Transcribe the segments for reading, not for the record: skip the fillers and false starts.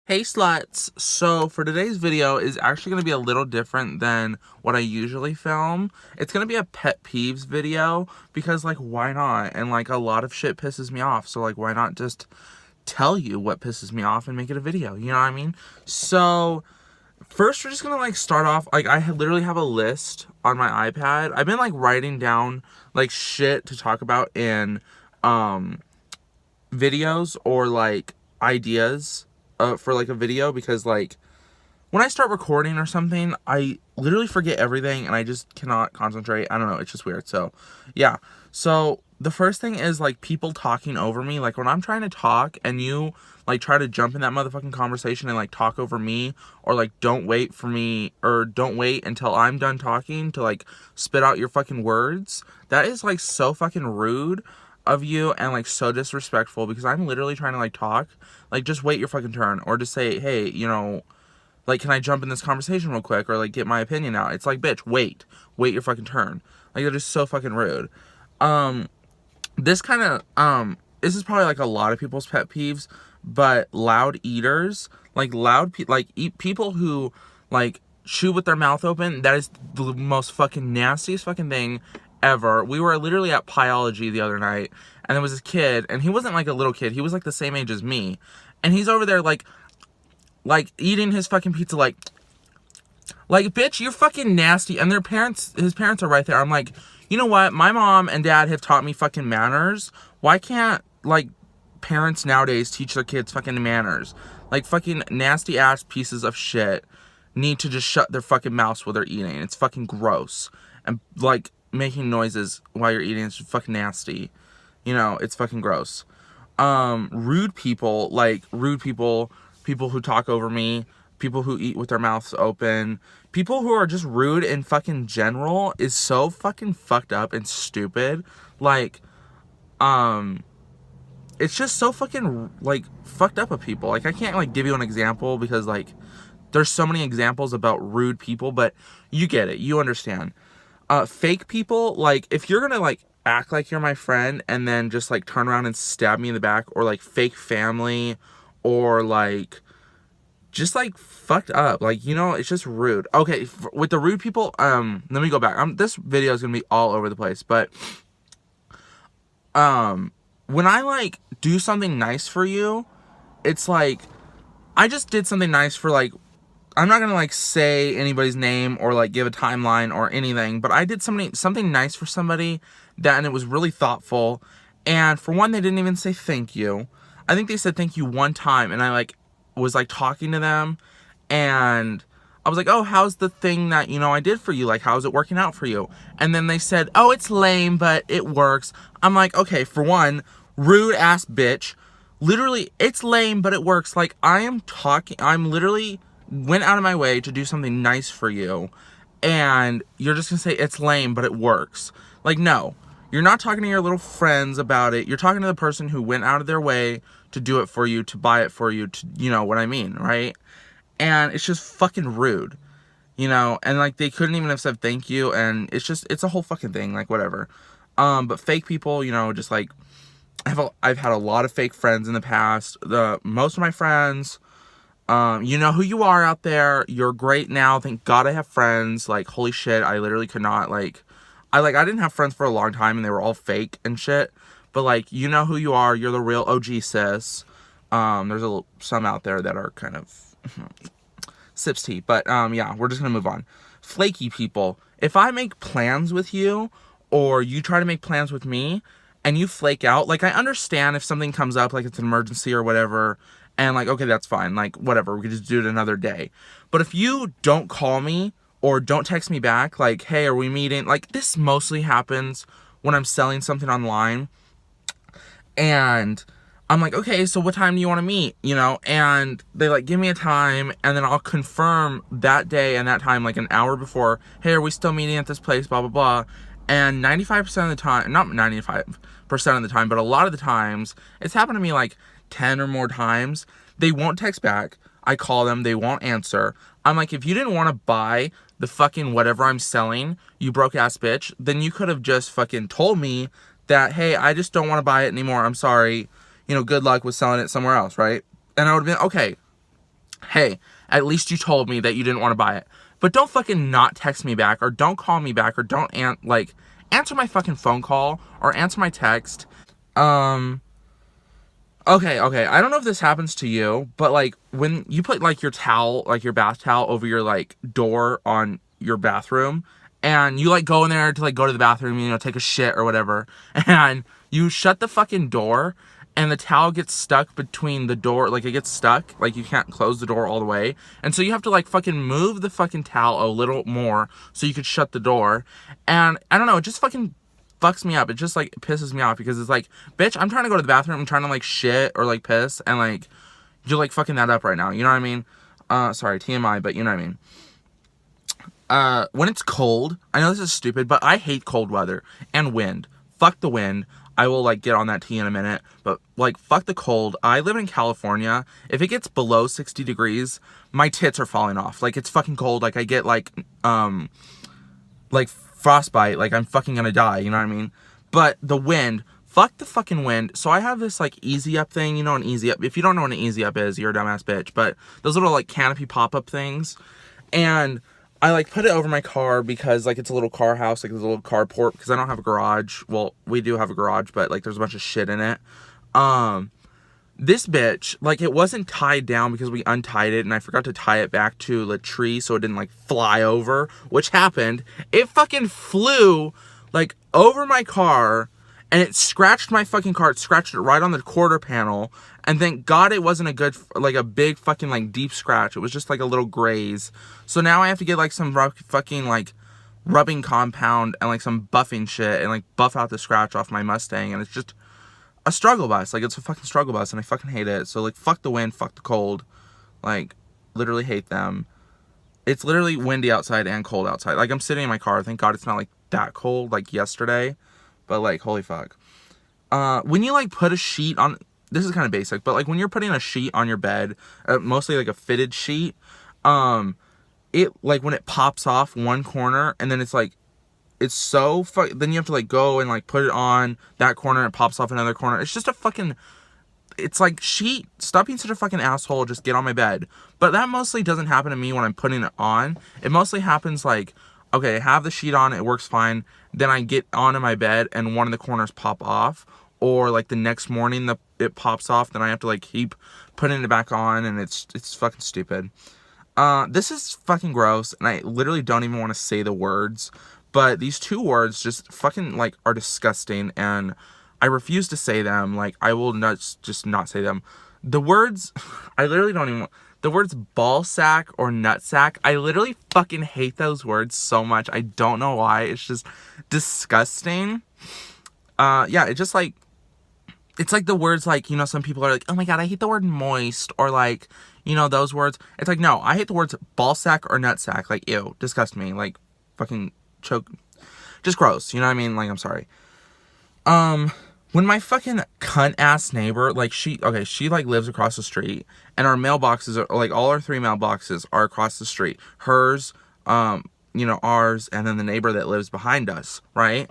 Hey sluts! So for today's video is actually going to be a little different than what I usually film. It's going to be a pet peeves video because like why not? And like a lot of shit pisses me off, so like why not just tell you what pisses me off and make it a video, you know what I mean? So first we're just going to like start off, like literally have a list on my iPad. I've been like writing down like shit to talk about in videos or like ideas for like a video, because like when I start recording or something, I literally forget everything and I just cannot concentrate. I don't know, it's just weird. So yeah, so the first thing is like people talking over me. Like when I'm trying to talk and you like try to jump in that motherfucking conversation and like talk over me, or like don't wait for me, or don't wait until I'm done talking to like spit out your fucking words. That is like so fucking rude of you and like so disrespectful, because I'm literally trying to like talk. Like just wait your fucking turn, or just say, hey, you know, like, can I jump in this conversation real quick, or like get my opinion out? It's like, bitch, wait your fucking turn. Like, they're just so fucking rude. This kind of this is probably like a lot of people's pet peeves, but loud eaters, like people who like chew with their mouth open, that is the most fucking nastiest fucking thing ever. We were literally at Pyology the other night, and there was this kid, and he wasn't like a little kid, he was like the same age as me, and he's over there like eating his fucking pizza like bitch, you're fucking nasty. And his parents are right there. I'm like, you know what, my mom and dad have taught me fucking manners. Why can't like parents nowadays teach their kids fucking manners? Like fucking nasty ass pieces of shit need to just shut their fucking mouths while they're eating. It's fucking gross. And like making noises while you're eating is fucking nasty. You know, it's fucking gross. Rude people, people who talk over me, people who eat with their mouths open, people who are just rude in fucking general is so fucking fucked up and stupid. Like, it's just so fucking like fucked up of people. Like, I can't like give you an example because like there's so many examples about rude people, but you get it, you understand. Fake people, like if you're gonna like act like you're my friend and then just like turn around and stab me in the back, or like fake family, or like just like fucked up, like, you know, it's just rude. Okay, with the rude people, let me go back. This video is gonna be all over the place, but when I like do something nice for you, it's like I just did something nice for like, I'm not gonna like say anybody's name or like give a timeline or anything, but I did something nice for somebody and it was really thoughtful. And for one, they didn't even say thank you. I think they said thank you one time, and I like was like talking to them, and I was like, oh, how's the thing that, you know, I did for you? Like, how's it working out for you? And then they said, oh, it's lame, but it works. I'm like, okay, for one, rude ass bitch. Literally, it's lame, but it works. Like, I'm literally went out of my way to do something nice for you, and you're just gonna say it's lame, but it works. Like, no, you're not talking to your little friends about it. You're talking to the person who went out of their way to do it for you, to buy it for you, to, you know what I mean, right? And it's just fucking rude, you know? And like, they couldn't even have said thank you, and it's a whole fucking thing, like, whatever. But fake people, you know, just like, I've had a lot of fake friends in the past. Most of my friends, you know who you are out there. You're great now. Thank God I have friends. Like, holy shit, I literally could not, like, I didn't have friends for a long time, and they were all fake and shit. But, like, you know who you are. You're the real OG sis. There's some out there that are kind of sips tea. But, yeah, we're just gonna move on. Flaky people. If I make plans with you, or you try to make plans with me, and you flake out, like, I understand if something comes up, like it's an emergency or whatever, and like, okay, that's fine, like, whatever, we could just do it another day. But if you don't call me, or don't text me back, like, hey, are we meeting? Like, this mostly happens when I'm selling something online, and I'm like, okay, so what time do you want to meet, you know? And they like give me a time, and then I'll confirm that day and that time like an hour before, hey, are we still meeting at this place, blah blah blah. And 95% of the time, not 95% of the time, but a lot of the times, it's happened to me like 10 or more times, they won't text back. I call them, they won't answer. I'm like, if you didn't want to buy the fucking whatever I'm selling, you broke ass bitch, then you could have just fucking told me that, hey, I just don't want to buy it anymore, I'm sorry, you know, good luck with selling it somewhere else, right? And I would have been, okay, hey, at least you told me that you didn't want to buy it. But don't fucking not text me back, or don't call me back, or don't answer my fucking phone call or answer my text. Um okay, I don't know if this happens to you, but like when you put like your towel, like your bath towel over your like door on your bathroom, and you like go in there to like go to the bathroom, you know, take a shit or whatever, and you shut the fucking door, and the towel gets stuck between the door, like it gets stuck, like you can't close the door all the way, and so you have to like fucking move the fucking towel a little more so you could shut the door. And I don't know, it just fucking fucks me up. It just like pisses me off, because it's like, bitch, I'm trying to go to the bathroom, I'm trying to like shit or like piss, and like you're like fucking that up right now, you know what I mean? Sorry, TMI, but you know what I mean. When it's cold, I know this is stupid, but I hate cold weather and wind. Fuck the wind. I will like get on that tea in a minute, but like fuck the cold. I live in California. If it gets below 60 degrees, my tits are falling off. Like it's fucking cold. Like I get like frostbite. Like I'm fucking gonna die. You know what I mean? But the wind, fuck the fucking wind. So I have this like easy up thing. You know an easy up? If you don't know what an easy up is, you're a dumbass bitch. But those little like canopy pop up things, and I like put it over my car because like it's a little car house, like there's a little carport, because I don't have a garage. Well, we do have a garage, but like there's a bunch of shit in it. This bitch, like it wasn't tied down because we untied it and I forgot to tie it back to the tree so it didn't like fly over, which happened. It fucking flew like over my car, and it scratched my fucking car. It scratched it right on the quarter panel, and thank God it wasn't a good, like a big fucking like deep scratch. It was just like a little graze. So now I have to get like some fucking like rubbing compound and like some buffing shit and like buff out the scratch off my Mustang, and it's just a struggle bus. Like it's a fucking struggle bus, and I fucking hate it. So like fuck the wind, fuck the cold. Like literally hate them. It's literally windy outside and cold outside. Like I'm sitting in my car. Thank God it's not like that cold like yesterday. But like holy fuck. When you like put a sheet on, this is kind of basic, but like when you're putting a sheet on your bed, mostly like a fitted sheet, it like when it pops off one corner and then it's like, it's so then you have to like go and like put it on that corner and it pops off another corner. It's just a fucking, it's like, sheet, stop being such a fucking asshole, just get on my bed. But that mostly doesn't happen to me when I'm putting it on. It mostly happens like, okay, I have the sheet on, it works fine, then I get onto my bed and one of the corners pop off, or like the next morning it pops off, then I have to like keep putting it back on, and it's fucking stupid. This is fucking gross, and I literally don't even want to say the words, but these two words just fucking like are disgusting, and I refuse to say them. Like I will just not say them. The words, I literally don't even. The words ball sack or nut sack, I literally fucking hate those words so much. I don't know why. It's just disgusting. Yeah, it just like, it's like the words like, you know, some people are like, oh my God, I hate the word moist, or like, you know, those words. It's like, no, I hate the words ball sack or nut sack. Like, ew, disgust me. Like, fucking choke. Just gross. You know what I mean? Like, I'm sorry. When my fucking cunt ass neighbor, like she like lives across the street, and our mailboxes are like, all our 3 mailboxes are across the street. Hers, you know, ours, and then the neighbor that lives behind us, right?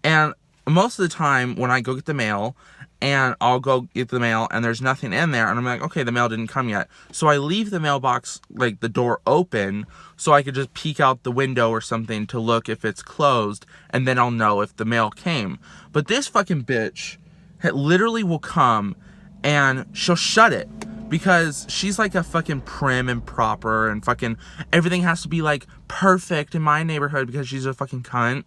And most of the time when I go get the mail, and I'll go get the mail and there's nothing in there, and I'm like, okay, the mail didn't come yet. So I leave the mailbox, like the door open, so I could just peek out the window or something to look if it's closed, and then I'll know if the mail came. But this fucking bitch literally will come and she'll shut it, because she's like a fucking prim and proper, and fucking everything has to be like perfect in my neighborhood because she's a fucking cunt.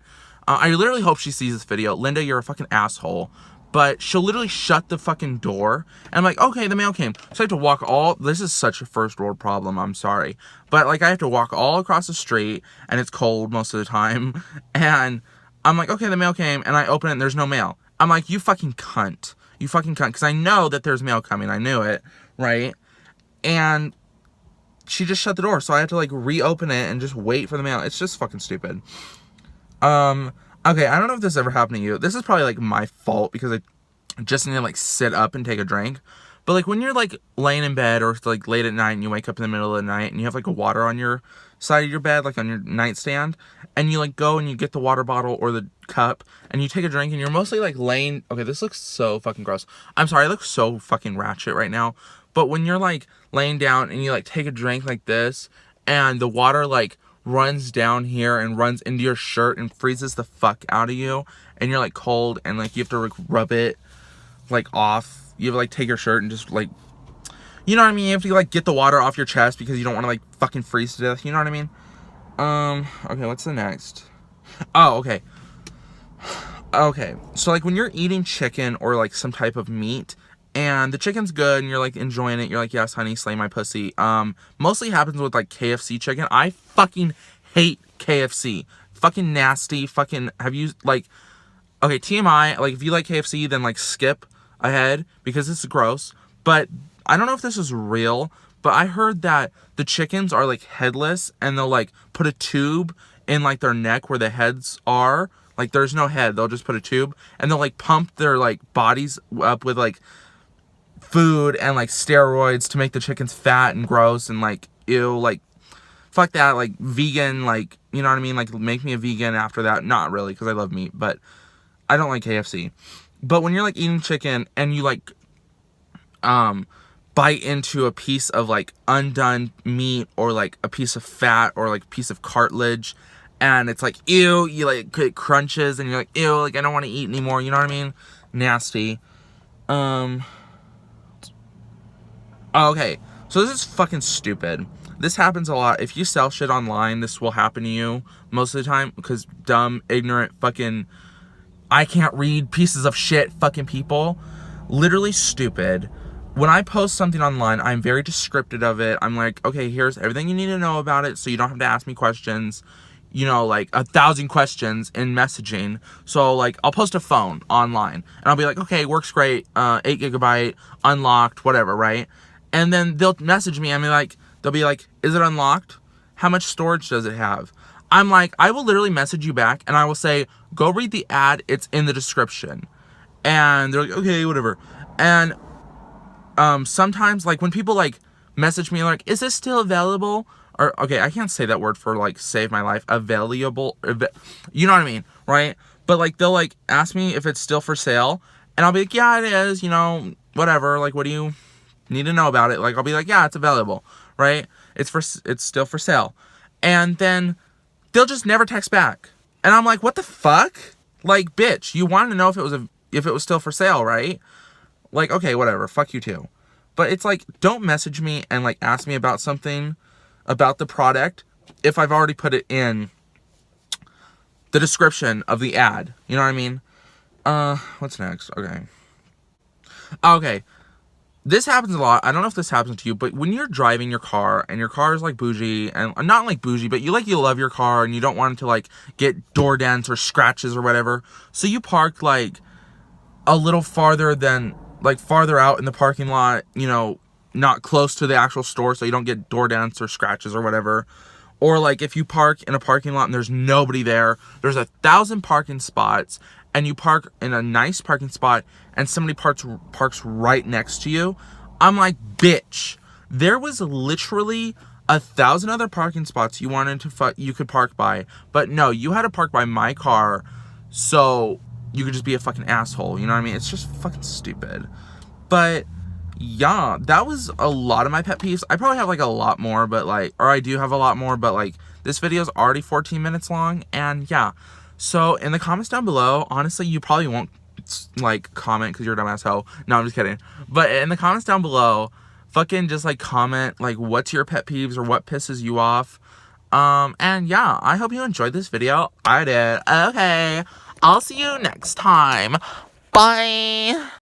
I literally hope she sees this video. Linda, you're a fucking asshole. But she'll literally shut the fucking door, and I'm like, okay, the mail came. So I have to walk this is such a first world problem, I'm sorry. But like I have to walk all across the street, and it's cold most of the time, and I'm like, okay, the mail came, and I open it and there's no mail. I'm like, you fucking cunt. You fucking cunt. Because I know that there's mail coming. I knew it, right? And she just shut the door, so I had to like reopen it and just wait for the mail. It's just fucking stupid. Okay, I don't know if this ever happened to you. This is probably like my fault because I just need to like sit up and take a drink. But like when you're like laying in bed, or it's like late at night and you wake up in the middle of the night and you have like a water on your side of your bed, like on your nightstand, and you like go and you get the water bottle or the cup and you take a drink, and you're mostly like laying, okay, this looks so fucking gross. I'm sorry, I look so fucking ratchet right now. But when you're like laying down and you like take a drink like this, and the water like runs down here and runs into your shirt and freezes the fuck out of you, and you're like cold, and like you have to like rub it like off. You have to like take your shirt and just like, you know what I mean? You have to like get the water off your chest because you don't want to like fucking freeze to death. You know what I mean? Okay, what's the next? Oh, okay. Okay, so like when you're eating chicken or like some type of meat and the chicken's good and you're like enjoying it, you're like, yes, honey, slay my pussy. Mostly happens with like KFC chicken. I fucking hate KFC. Fucking nasty. Fucking, have you like, okay, TMI, like if you like KFC, then like skip ahead because it's gross. But I don't know if this is real, but I heard that the chickens are like headless and they'll like put a tube in like their neck where the heads are. Like there's no head, they'll just put a tube and they'll like pump their like bodies up with like food and like steroids to make the chickens fat and gross and like ew, like fuck that, like vegan, like, you know what I mean, like make me a vegan after that. Not really, because I love meat, but I don't like KFC. But when you're like eating chicken and you like bite into a piece of like undone meat or like a piece of fat or like a piece of cartilage and it's like ew, you like it crunches and you're like ew, like I don't want to eat anymore, you know what I mean? Nasty. Okay, so this is fucking stupid. This happens a lot. If you sell shit online, this will happen to you most of the time because dumb, ignorant, fucking I can't read pieces of shit fucking people. Literally stupid. When I post something online, I'm very descriptive of it. I'm like, okay, here's everything you need to know about it so you don't have to ask me questions. You know, like 1,000 questions in messaging. So like I'll post a phone online and I'll be like, okay, works great, 8 gigabyte, unlocked, whatever, right? And then they'll message me and they'll be like, is it unlocked? How much storage does it have? I'm like, I will literally message you back and I will say, go read the ad, it's in the description. And they're like, okay, whatever. And sometimes like when people like message me like, is this still available? Or okay, I can't say that word for like save my life. Available, you know what I mean, right? But like they'll like ask me if it's still for sale, and I'll be like, yeah, it is. You know, whatever. Like, what do you need to know about it? Like, I'll be like, yeah, it's available, right? It's still for sale, and then they'll just never text back, and I'm like, what the fuck? Like, bitch, you wanted to know if it was still for sale, right? Like, okay, whatever. Fuck you too. But it's like, don't message me and like ask me about something, about the product, if I've already put it in the description of the ad. You know what I mean? What's next? Okay. This happens a lot. I don't know if this happens to you, but when you're driving your car and your car is like bougie, and not like bougie, but you love your car and you don't want it to like get door dents or scratches or whatever. So you park like a little farther out in the parking lot, you know, not close to the actual store so you don't get door dents or scratches or whatever. Or like if you park in a parking lot and there's nobody there, there's 1,000 parking spots, and you park in a nice parking spot and somebody parks right next to you. I'm like, bitch, there was literally 1,000 other parking spots you could park by, but no, you had to park by my car so you could just be a fucking asshole. You know what I mean? It's just fucking stupid. But yeah, that was a lot of my pet peeves. I probably have like a lot more, but like, or I do have a lot more, but like this video is already 14 minutes long. And yeah, so in the comments down below, honestly, you probably won't like comment because you're a dumbass hoe. No, I'm just kidding. But in the comments down below, fucking just like comment like what's your pet peeves or what pisses you off. And yeah, I hope you enjoyed this video. I did. Okay, I'll see you next time. Bye.